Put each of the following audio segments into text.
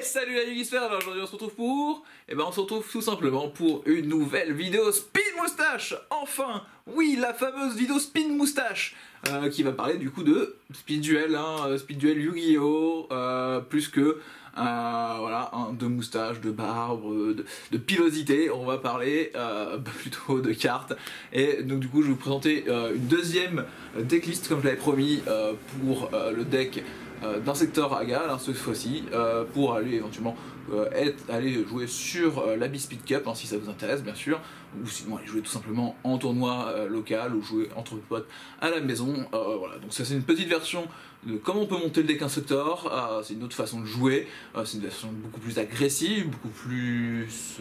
Salut la Yugisphère, alors aujourd'hui on se retrouve pour... on se retrouve tout simplement pour une nouvelle vidéo Spin Moustache. Enfin, oui, la fameuse vidéo Spin Moustache qui va parler du coup de Speed Duel, Speed Duel Yu-Gi-Oh! Plus que voilà, de moustache, de barbe, de pilosité. On va parler plutôt de cartes. Et donc du coup je vais vous présenter une deuxième decklist comme je l'avais promis pour le deck d'Insector Agal cette fois-ci pour aller éventuellement aller jouer sur la B-Speed Cup si ça vous intéresse bien sûr, ou sinon aller jouer tout simplement en tournoi local ou jouer entre potes à la maison. Voilà, donc ça c'est une petite version de comment on peut monter le deck Insector. C'est une autre façon de jouer, c'est une version beaucoup plus agressive, beaucoup plus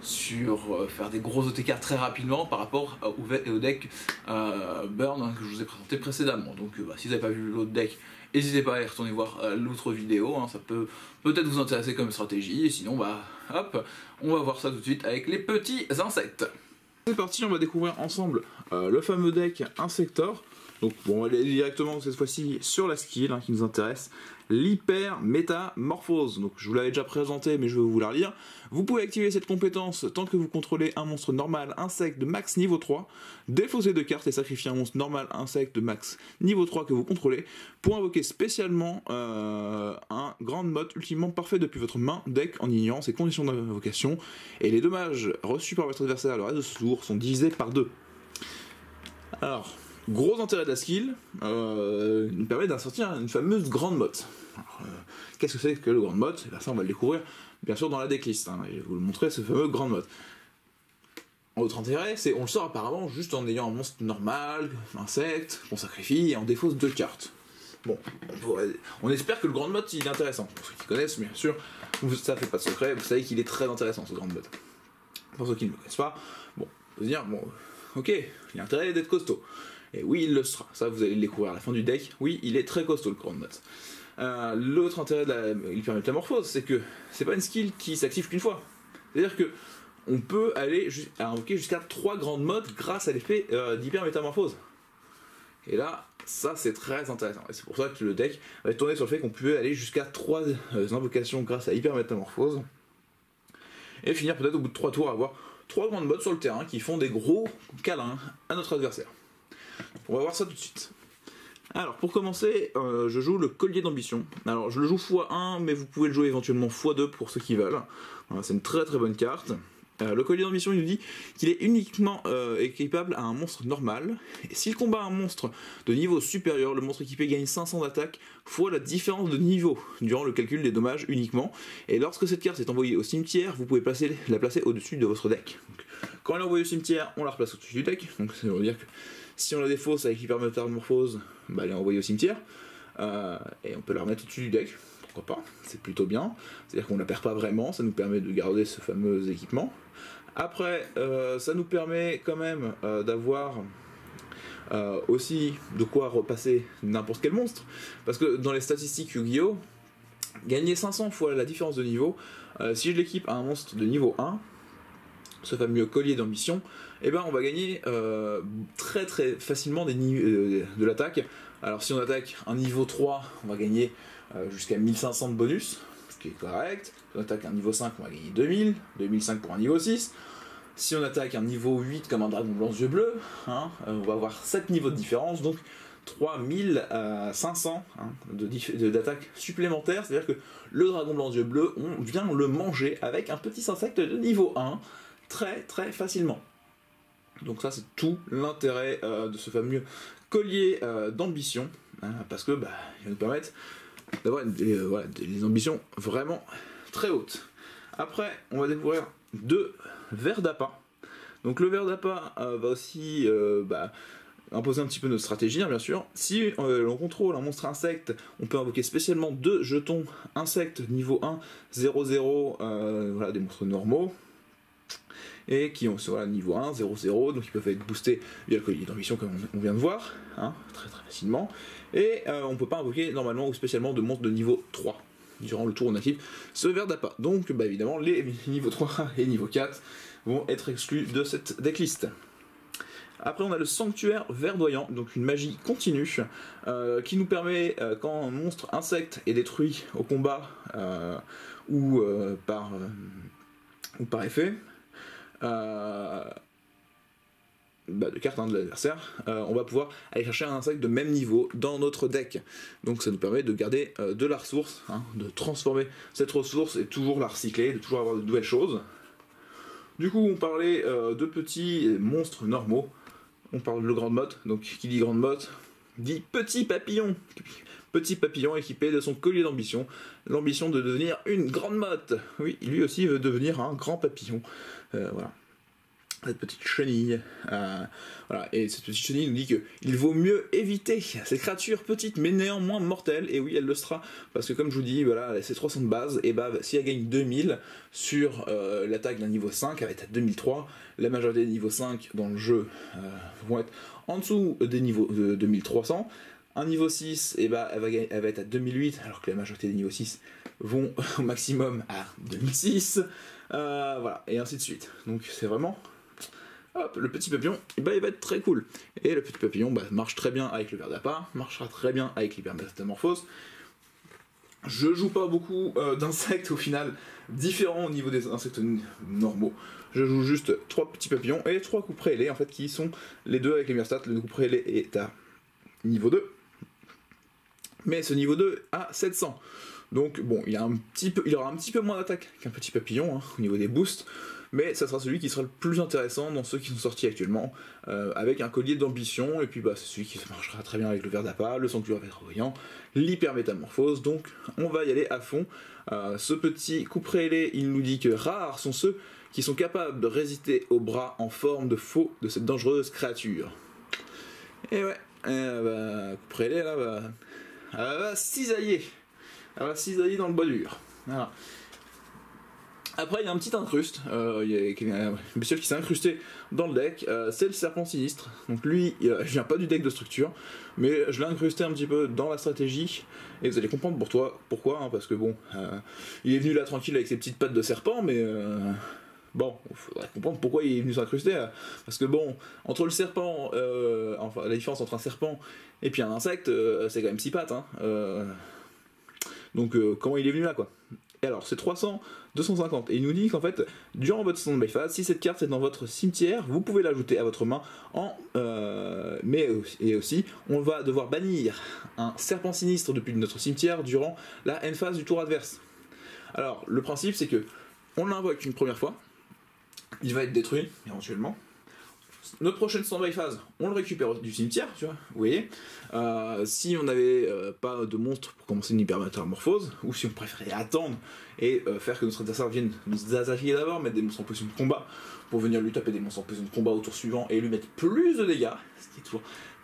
sur faire des gros OTK très rapidement par rapport au deck Burn que je vous ai présenté précédemment. Donc si vous n'avez pas vu l'autre deck, n'hésitez pas à aller retourner voir l'autre vidéo, ça peut peut-être vous intéresser comme stratégie, et sinon hop, on va voir ça tout de suite avec les petits insectes. C'est parti, on va découvrir ensemble le fameux deck Insector. Donc bon, on va aller directement cette fois-ci sur la skill qui nous intéresse, l'hyper métamorphose. Donc je vous l'avais déjà présenté mais je vais vous la relire. Vous pouvez activer cette compétence tant que vous contrôlez un monstre normal insecte de max niveau 3, défausser 2 cartes et sacrifier un monstre normal insecte de max niveau 3 que vous contrôlez pour invoquer spécialement un grand mode ultimement parfait depuis votre main deck en ignorant ses conditions d'invocation, et les dommages reçus par votre adversaire le reste de ce tour sont divisés par 2. Alors, gros intérêt de la skill, nous permet d'insortir une fameuse grande motte. Qu'est-ce que c'est que le grande motte? Ça on va le découvrir bien sûr dans la decklist, et je vais vous le montrer, ce fameux grande motte. Autre intérêt, c'est on le sort apparemment juste en ayant un monstre normal, insecte, qu'on sacrifie et on défausse 2 cartes. Bon, on espère que le grand mode il est intéressant. Pour ceux qui connaissent, bien sûr, ça fait pas de secret, vous savez qu'il est très intéressant ce grand mode. Pour ceux qui ne le connaissent pas, bon, on peut se dire, bon, ok, il a intérêt d'être costaud. Et oui, il le sera, ça vous allez le découvrir à la fin du deck, oui, il est très costaud le grand mode. L'autre intérêt de la hypermétamorphose, c'est que c'est pas une skill qui s'active qu'une fois. C'est-à-dire que on peut aller invoquer jusqu'à 3 grandes modes grâce à l'effet d'hypermétamorphose. Et là, ça c'est très intéressant. Et c'est pour ça que le deck va être tourné sur le fait qu'on peut aller jusqu'à 3 invocations grâce à hypermétamorphose. Et finir peut-être au bout de 3 tours à avoir 3 grandes modes sur le terrain qui font des gros câlins à notre adversaire. On va voir ça tout de suite. Alors pour commencer, je joue le collier d'ambition. Alors je le joue x1, mais vous pouvez le jouer éventuellement x2 pour ceux qui veulent. Voilà, c'est une très très bonne carte. Le collier d'ambition il nous dit qu'il est uniquement équipable à un monstre normal, et s'il combat un monstre de niveau supérieur, le monstre équipé gagne 500 d'attaque fois la différence de niveau durant le calcul des dommages uniquement, et lorsque cette carte est envoyée au cimetière, vous pouvez la placer au-dessus de votre deck. Donc, quand elle est envoyée au cimetière, on la replace au-dessus du deck, donc ça veut dire que si on la défausse avec hypermétamorphose, elle est envoyée au cimetière, et on peut la remettre au-dessus du deck. Pourquoi pas, c'est plutôt bien, c'est-à-dire qu'on ne la perd pas vraiment, ça nous permet de garder ce fameux équipement. Après, ça nous permet quand même d'avoir aussi de quoi repasser n'importe quel monstre, parce que dans les statistiques Yu-Gi-Oh! Gagner 500 fois la différence de niveau, si je l'équipe à un monstre de niveau 1, ce fameux collier d'ambition, on va gagner très très facilement de l'attaque. Alors si on attaque un niveau 3, on va gagner jusqu'à 1500 de bonus, ce qui est correct. Si on attaque un niveau 5, on va gagner 2000, 2005 pour un niveau 6. Si on attaque un niveau 8 comme un dragon blanc yeux bleus, on va avoir 7 niveaux de différence, donc 3500 d'attaque supplémentaire, c'est-à-dire que le dragon blanc yeux bleus, on vient le manger avec un petit insecte de niveau 1, très très facilement. Donc ça c'est tout l'intérêt de ce fameux collier d'ambition, parce que il va nous permettre d'avoir des ambitions vraiment très hautes. Après on va découvrir 2 vers d'appât. Donc le ver d'appât va aussi imposer un petit peu notre stratégie, bien sûr. Si l'on contrôle un monstre insecte, on peut invoquer spécialement 2 jetons insectes niveau 1, 0, 0, des monstres normaux, et qui ont niveau 1, 0, 0, donc ils peuvent être boostés via le collier d'ambition comme on vient de voir, très très facilement, et on ne peut pas invoquer normalement ou spécialement de monstres de niveau 3 durant le tour on active ce ver d'appât. Donc évidemment les niveaux 3 et niveau 4 vont être exclus de cette decklist. Après on a le sanctuaire verdoyant, donc une magie continue, qui nous permet, quand un monstre insecte est détruit au combat, ou par effet, de carte de l'adversaire, on va pouvoir aller chercher un insecte de même niveau dans notre deck. Donc ça nous permet de garder de la ressource, de transformer cette ressource et toujours la recycler, de toujours avoir de nouvelles choses. Du coup on parlait de petits monstres normaux, on parle de grande motte, donc qui dit grande motte dit petit papillon. Petit papillon équipé de son collier d'ambition, l'ambition de devenir une grande motte. Oui, lui aussi veut devenir un grand papillon. Voilà. Cette petite chenille. Voilà. Et cette petite chenille nous dit qu'il vaut mieux éviter ces créatures petites mais néanmoins mortelles. Et oui, elle le sera. Parce que comme je vous dis, voilà, c'est 300 de base. Et bah, si elle gagne 2000 sur l'attaque d'un niveau 5, elle va être à 2003. La majorité des niveaux 5 dans le jeu vont être en dessous des niveaux de 2300. Un niveau 6, et bah, elle va être à 2008, alors que la majorité des niveaux 6 vont au maximum à 2006. Voilà, et ainsi de suite. Donc c'est vraiment... Hop, le petit papillon, il va être très cool. Et le petit papillon marche très bien avec le ver d'appât, marchera très bien avec l'hypermétamorphose. Je joue pas beaucoup d'insectes au final, différents au niveau des insectes normaux. Je joue juste 3 petits papillons et 3 coups prélés, en fait, qui sont les deux avec les meilleurs stats. Le coup prélé est à niveau 2. Mais ce niveau 2 à 700. Donc bon, il aura un petit peu moins d'attaque qu'un petit papillon au niveau des boosts, mais ça sera celui qui sera le plus intéressant dans ceux qui sont sortis actuellement, avec un collier d'ambition, et puis c'est celui qui marchera très bien avec le ver d'appât, le sanctuaire verdoyant, l'hypermétamorphose, donc on va y aller à fond. Ce petit coup prélé, il nous dit que rares sont ceux qui sont capables de résister au bras en forme de faux de cette dangereuse créature. Et ouais, coup prélé là, elle va cisailler. Elle va cisailler dans le bois dur. Voilà. Après, il y a un petit incruste. Il y a une bestiole qui s'est incrustée dans le deck. C'est le serpent sinistre. Donc lui, il vient pas du deck de structure, mais je l'ai incrusté un petit peu dans la stratégie. Et vous allez comprendre pourquoi. Parce que bon, il est venu là tranquille avec ses petites pattes de serpent, mais... Bon, il faudrait comprendre pourquoi il est venu s'incruster. Parce que bon, entre le serpent, enfin la différence entre un serpent et puis un insecte, c'est quand même 6 pattes. Donc comment il est venu là quoi. Et alors c'est 300, 250. Et il nous dit qu'en fait, durant votre stand-by phase, si cette carte est dans votre cimetière, vous pouvez l'ajouter à votre main et aussi, on va devoir bannir un serpent sinistre depuis notre cimetière durant la end phase du tour adverse. Alors le principe c'est que on l'invoque une première fois. Il va être détruit, éventuellement. Notre prochaine stand-by phase, on le récupère du cimetière, tu vois, vous voyez. Si on n'avait pas de monstre pour commencer une hypermétamorphose, ou si on préférait attendre et faire que notre adversaire vienne nous attaquer d'abord, mettre des monstres en position de combat, pour venir lui taper des monstres en position de combat au tour suivant et lui mettre plus de dégâts, ce qui est toujours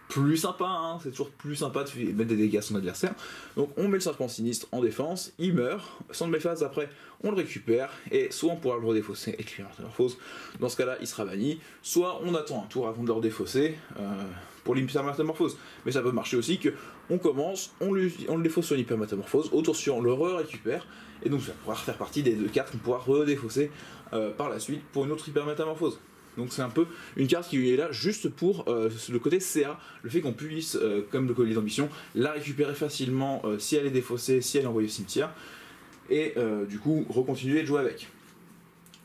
plus sympa, c'est toujours plus sympa de mettre des dégâts à son adversaire. Donc on met le serpent sinistre en défense, il meurt, stand-by phase après on le récupère, et soit on pourra le redéfausser avec l'hypermétamorphose, dans ce cas là il sera banni, soit on attend un tour avant de le redéfausser pour l'hypermétamorphose. Mais ça peut marcher aussi que on commence, on le défausse sur l'hypermétamorphose, au tour suivant on le récupère, et donc ça pourra faire partie des 2 cartes qu'on pourra redéfausser par la suite pour une autre hypermétamorphose. Donc c'est un peu une carte qui est là juste pour le côté CA, le fait qu'on puisse, comme le collier d'ambition, la récupérer facilement si elle est défaussée, si elle est envoyée au cimetière, et du coup recontinuer de jouer avec.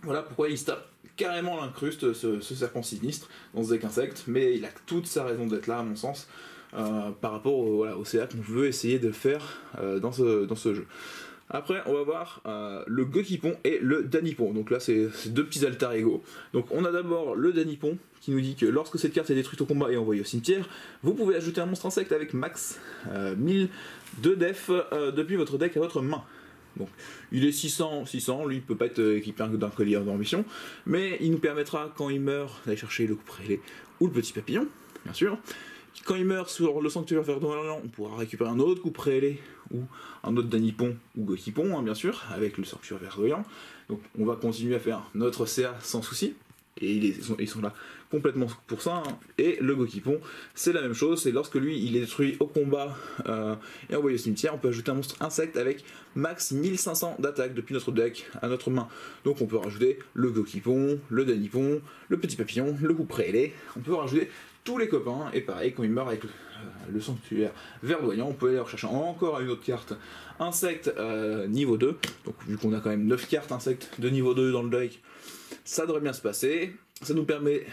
Voilà pourquoi il se tape carrément l'incruste, ce serpent sinistre, dans ce deck insecte, mais il a toute sa raison d'être là à mon sens, par rapport au CA qu'on veut essayer de faire dans ce jeu. Après, on va voir le Gokipon et le Danipon. Donc là, c'est 2 petits alter ego. Donc on a d'abord le Danipon qui nous dit que lorsque cette carte est détruite au combat et envoyée au cimetière, vous pouvez ajouter un monstre insecte avec max 1000 de def depuis votre deck à votre main. Donc il est 600, lui il peut pas être équipé d'un collier d'ambition, mais il nous permettra quand il meurt d'aller chercher le coup prélé ou le petit papillon, bien sûr. Quand il meurt sur le sanctuaire verdoyant, on pourra récupérer un autre coup prélé ou un autre Danipon ou Gokipon, bien sûr, avec le sanctuaire verdoyant. Donc on va continuer à faire notre CA sans souci. et ils sont là complètement pour ça, hein. Et le Gokipon, c'est la même chose, c'est lorsque lui il est détruit au combat et envoyé au cimetière, on peut ajouter un monstre insecte avec max 1500 d'attaque depuis notre deck à notre main. Donc on peut rajouter le Gokipon, le Danipon, le petit papillon, le couperé ailé, on peut rajouter tous les copains, et pareil, quand il meurt avec le sanctuaire verdoyant, on peut aller rechercher encore une autre carte insecte niveau 2, donc vu qu'on a quand même 9 cartes insectes de niveau 2 dans le deck, ça devrait bien se passer. Ça nous permet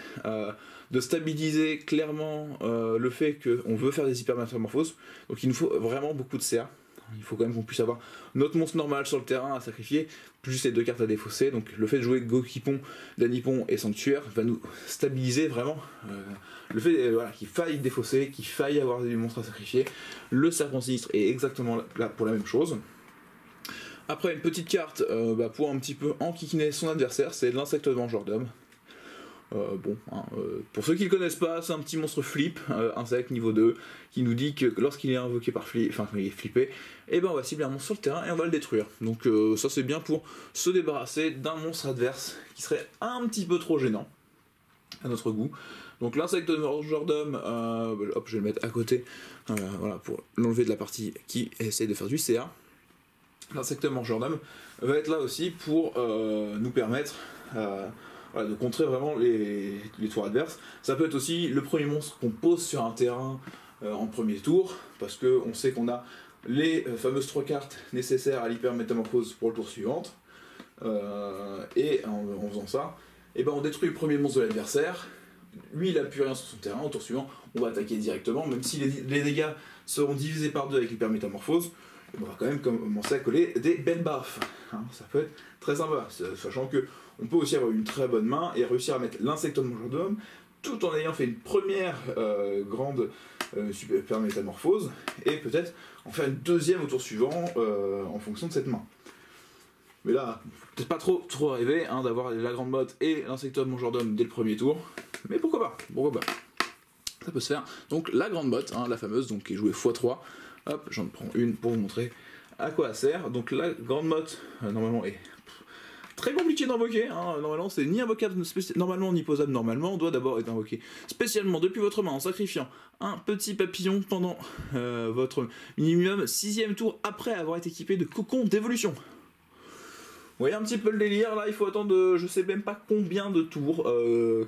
de stabiliser clairement le fait qu'on veut faire des hypermétamorphoses, donc il nous faut vraiment beaucoup de CA. Il faut quand même qu'on puisse avoir notre monstre normal sur le terrain à sacrifier, plus les 2 cartes à défausser. Donc le fait de jouer Gokipon, Danipon et Sanctuaire va nous stabiliser vraiment le fait voilà, qu'il faille défausser, qu'il faille avoir des monstres à sacrifier. Le Serpent Sinistre est exactement là pour la même chose. Après, une petite carte pour un petit peu enquiquiner son adversaire, c'est l'Insecte Vengeur d'Homme. Pour ceux qui ne le connaissent pas, c'est un petit monstre flip, insecte niveau 2, qui nous dit que lorsqu'il est invoqué par quand il est flippé, et ben on va cibler un monstre sur le terrain et on va le détruire. Donc ça c'est bien pour se débarrasser d'un monstre adverse qui serait un petit peu trop gênant à notre goût. Donc l'insecte Vengeur d'Homme, hop, je vais le mettre à côté, voilà, pour l'enlever de la partie qui essaie de faire du CA. L'insecte Vengeur d'Homme va être là aussi pour nous permettre voilà, de contrer vraiment les tours adverses. Ça peut être aussi le premier monstre qu'on pose sur un terrain en premier tour, parce qu'on sait qu'on a les fameuses 3 cartes nécessaires à l'hypermétamorphose pour le tour suivant. Et en faisant ça, et ben on détruit le premier monstre de l'adversaire. Lui il n'a plus rien sur son terrain, au tour suivant on va attaquer directement, même si les dégâts seront divisés par 2 avec l'hypermétamorphose, on va quand même commencer à coller des belles baffes. Hein, ça peut être très sympa, sachant que on peut aussi avoir une très bonne main et réussir à mettre l'insecte Vengeur d'Homme tout en ayant fait une première grande super métamorphose et peut-être en faire une deuxième au tour suivant en fonction de cette main. Mais là, peut-être pas trop rêver hein, d'avoir la grande motte et l'insecte Vengeur d'Homme dès le premier tour, mais pourquoi pas, ça peut se faire. Donc la grande motte, hein, la fameuse, donc, qui est jouée x3, hop, j'en prends une pour vous montrer à quoi elle sert. Donc la grande motte, normalement, est très compliqué d'invoquer, hein. Normalement c'est ni invocable normalement ni posable normalement, on doit d'abord être invoqué spécialement depuis votre main en sacrifiant un petit papillon pendant votre minimum 6ème tour après avoir été équipé de cocon d'évolution. Vous voyez un petit peu le délire, là il faut attendre je sais même pas combien de tours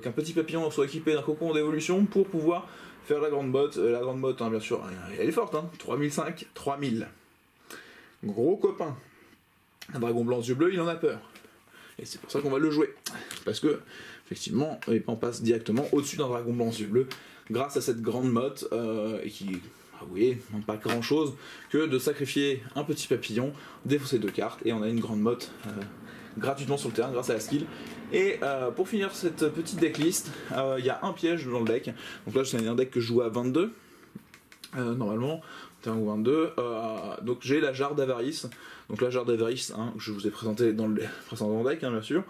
qu'un petit papillon soit équipé d'un cocon d'évolution pour pouvoir faire la grande motte. La grande motte, hein, bien sûr, elle est forte, hein, 3005, 3000. Gros copain. Un dragon blanc aux yeux bleus, il en a peur. Et c'est pour ça qu'on va le jouer. Parce que, effectivement, on passe directement au-dessus d'un dragon blanc aux yeux bleus grâce à cette grande motte et qui, vous voyez, n'a pas grand-chose que de sacrifier un petit papillon, défausser 2 cartes et on a une grande motte gratuitement sur le terrain grâce à la skill. Et pour finir cette petite decklist, il y a un piège dans le deck. Donc là, c'est un deck que je joue à 22. Normalement, 21 ou 22. Donc j'ai la jarre d'avarice. Donc la jarre d'avarice, hein, je vous ai présenté dans le précédent deck, hein, bien sûr,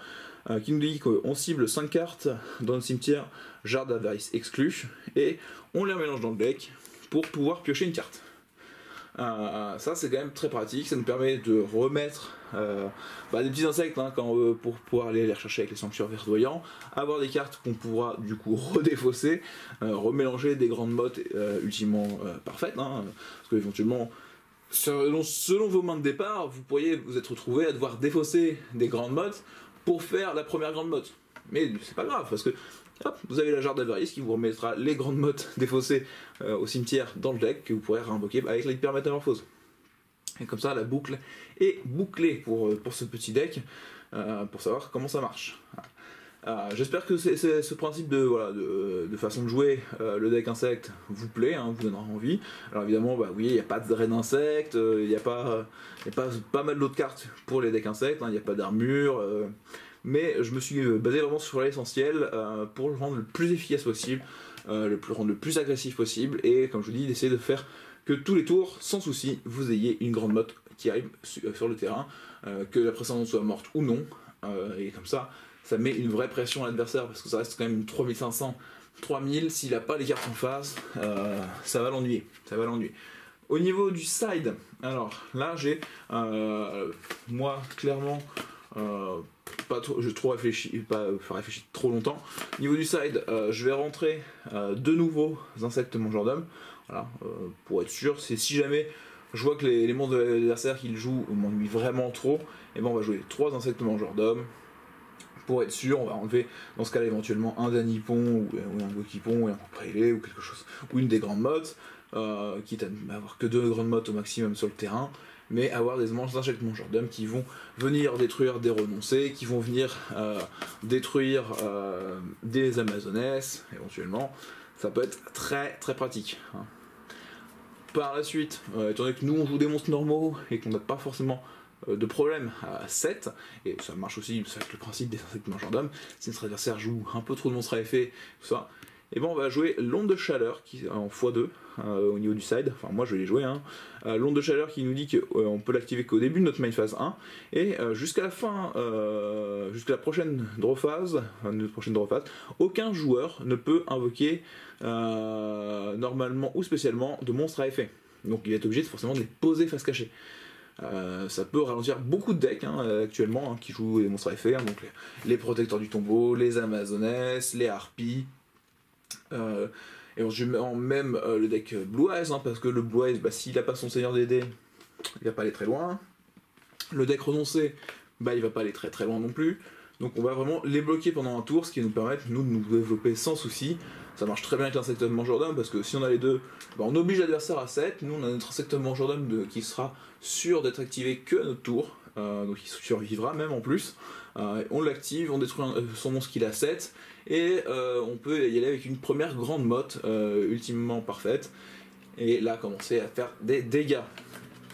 qui nous dit qu'on cible 5 cartes dans le cimetière, jarre d'avarice exclue, et on les mélange dans le deck pour pouvoir piocher une carte. Ça c'est quand même très pratique, ça nous permet de remettre des petits insectes hein, pour pouvoir aller les rechercher avec les sanctuaires verdoyants, avoir des cartes qu'on pourra du coup redéfausser, remélanger des grandes mottes ultimement parfaites, hein, parce que éventuellement selon vos mains de départ vous pourriez vous être retrouvé à devoir défausser des grandes mottes pour faire la première grande motte, mais c'est pas grave parce que hop, vous avez la jarre d'avarice qui vous remettra les grandes mottes défaussées au cimetière dans le deck que vous pourrez réinvoquer avec l'hypermétamorphose. Et comme ça, la boucle est bouclée pour ce petit deck, pour savoir comment ça marche. J'espère que ce principe de façon de jouer le deck insecte vous plaît, hein, vous donnera envie. Alors évidemment, oui, il n'y a pas de raid insecte, il n'y a pas mal d'autres cartes pour les decks insectes, hein, il n'y a pas d'armure. Mais je me suis basé vraiment sur l'essentiel pour le rendre le plus efficace possible, le plus agressif possible, et comme je vous dis, d'essayer de faire que tous les tours, sans souci, vous ayez une grande motte qui arrive sur le terrain, que la précédente soit morte ou non, et comme ça met une vraie pression à l'adversaire, parce que ça reste quand même 3500, 3000, s'il n'a pas les cartes en face, ça va l'ennuyer. Au niveau du side, alors là j'ai, moi clairement, je trop réfléchi, pas faire réfléchir trop longtemps. Niveau du side, je vais rentrer deux nouveaux insectes mangeurs d'hommes, voilà, pour être sûr. C'est si jamais je vois que les monstres de l'adversaire qu'ils jouent m'ennuient vraiment trop, et ben on va jouer 3 insectes mangeurs d'hommes. Pour être sûr, on va enlever dans ce cas-là éventuellement un Danipon ou un Gokipon ou un Prélé ou quelque chose, ou une des grandes mottes, quitte à n'avoir que 2 grandes mottes au maximum sur le terrain, mais avoir des insectes mangeurs d'hommes qui vont venir détruire des renoncés, qui vont venir détruire des Amazonesses éventuellement. Ça peut être très très pratique. Hein. Par la suite, étant donné que nous on joue des monstres normaux et qu'on n'a pas forcément de problème à 7, et ça marche aussi avec le principe des insectes mangeurs d'hommes, si notre adversaire joue un peu trop de monstres à effet, tout ça, et ben on va jouer l'onde de chaleur qui en x2 au niveau du side, enfin moi je vais les jouer, hein. L'onde de chaleur qui nous dit qu'on peut l'activer qu'au début de notre main phase 1, et jusqu'à la fin, jusqu'à la prochaine draw phase, aucun joueur ne peut invoquer normalement ou spécialement de monstres à effet. Donc il va être obligé forcément de les poser face cachée. Ça peut ralentir beaucoup de decks actuellement qui jouent des monstres à effet, hein, donc les protecteurs du tombeau, les Amazonesses, les harpies, et je mets en même le deck Blue Eyes, hein, parce que le Blue Eyes, s'il n'a pas son Seigneur des dés, il va pas aller très loin. Le deck renoncé, il va pas aller très très loin non plus. Donc on va vraiment les bloquer pendant un tour, ce qui va nous permettre nous de nous développer sans souci. Ça marche très bien avec l'insecte mangeur d'homme parce que si on a les deux, on oblige l'adversaire à 7. Nous on a notre insecte mangeur d'homme qui sera sûr d'être activé que à notre tour, donc il survivra même en plus. On l'active, on détruit son monstre qu'il a 7, et on peut y aller avec une première grande motte ultimement parfaite, et là commencer à faire des dégâts.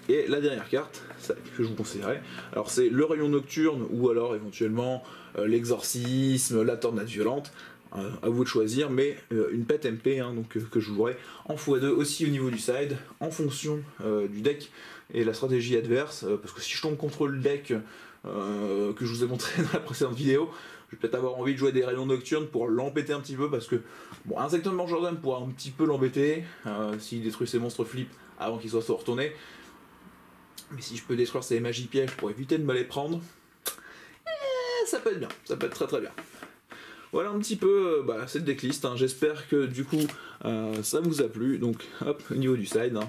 Et la dernière carte que je vous conseillerais, alors c'est le rayon nocturne ou alors éventuellement l'exorcisme, la tornade violente, à vous de choisir, mais une pet MP donc, que je jouerai en x2 aussi au niveau du side, en fonction du deck et la stratégie adverse, parce que si je tombe contre le deck que je vous ai montré dans la précédente vidéo, je vais peut-être avoir envie de jouer des rayons nocturnes pour l'embêter un petit peu, parce que bon, Insect Mangeur d'Homme pourra un petit peu l'embêter s'il détruit ses monstres flip avant qu'ils soient retournés. Mais si je peux détruire ces magies pièges pour éviter de me les prendre, ça peut être bien, ça peut être très très bien. Voilà un petit peu cette decklist, hein. J'espère que du coup ça vous a plu. Donc hop, au niveau du side, hein,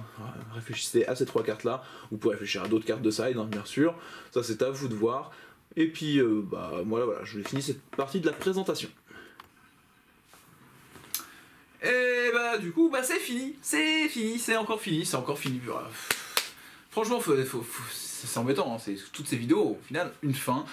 réfléchissez à ces 3 cartes là, vous pouvez réfléchir à d'autres cartes de side, hein, bien sûr, ça c'est à vous de voir. Et puis voilà, je vais finir cette partie de la présentation. Et du coup c'est fini, c'est encore fini. Franchement, c'est embêtant, hein, c'est toutes ces vidéos, au final, une fin.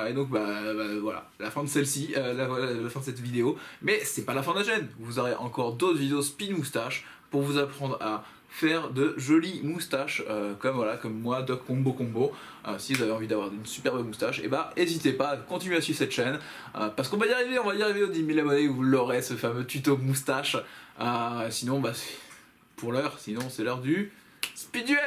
Et donc, voilà, la fin de celle-ci, la fin de cette vidéo. Mais c'est pas la fin de la chaîne. Vous aurez encore d'autres vidéos spin moustache pour vous apprendre à faire de jolies moustaches, comme moi, Doc Combo. Si vous avez envie d'avoir une superbe moustache, et n'hésitez pas à continuer à suivre cette chaîne, parce qu'on va y arriver, aux 10 000 abonnés, vous l'aurez, ce fameux tuto moustache. Sinon, pour l'heure, c'est l'heure du speed duel.